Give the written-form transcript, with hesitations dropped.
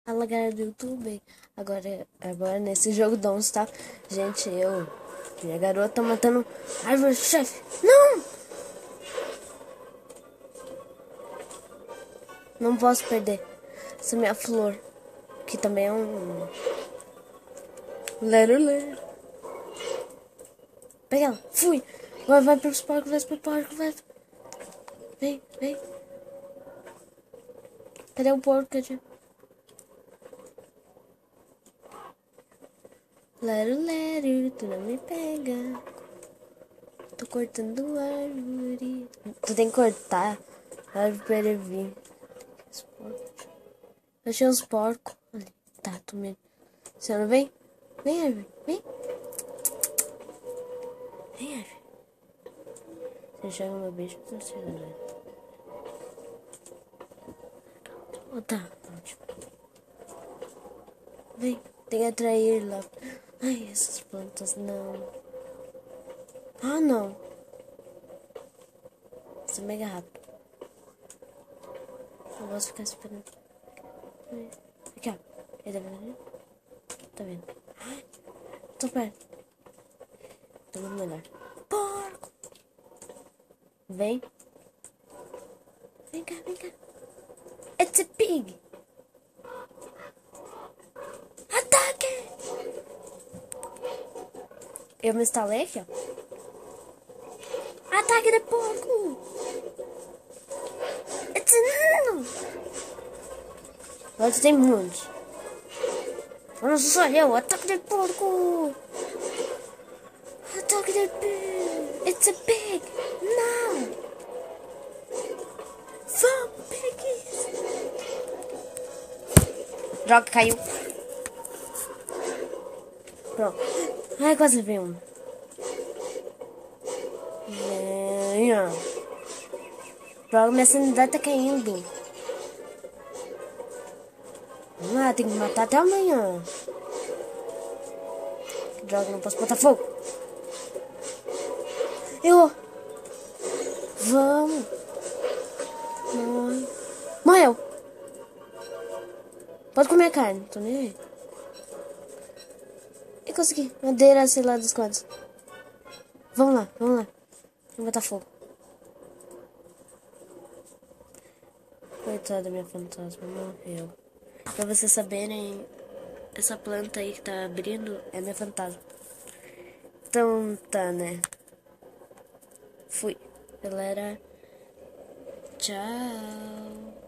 Fala galera do YouTube. Agora nesse jogo Dons, tá? Gente, minha garota matando árvore chefe. Não! Não posso perder essa minha flor, que também é um ler. Pega ela, fui. Agora vai pro porco, vai. Vem. Cadê o porco, cadê? Lero, tu não me pega. Tô cortando árvore. Tu tem que cortar a árvore pra ele vir. Eu achei uns porcos ali. Tá, tô medo. Você não vem? Vem, árvore, vem. Vem, árvore. Você joga meu beijo pra você, né? Oh, tá, ótimo. Vem, tem que atrair lá. Ai, essas plantas não. Ah, não. Isso é mega rápido. Não posso ficar esperando. Aqui, ó. Ele tá vendo? Tá vendo? Ai, tô perto. Tô muito melhor. Porco! Vem. Vem cá. It's a pig! Ataque! Eu me instalei aqui, ó. Ataque de porco! It's a... Agora tem muitos. Não sou eu, ataque de porco! Ataque de pig! It's a pig! Não! Vamos, pigs! Droga, caiu. Pronto. Ai, quase veio um. Venha. Droga, minha sanidade tá caindo. Vamos lá, tem que matar até amanhã. Droga, não posso botar fogo. Vamos. Morreu. Pode comer carne, tô nem aí. E consegui. Madeira, sei lá, dos quadros. Vamos lá. Vamos botar fogo. Coitada da minha fantasma, morreu. Pra vocês saberem, essa planta aí que tá abrindo é minha fantasma. Então tá, né? Fui. Galera, tchau.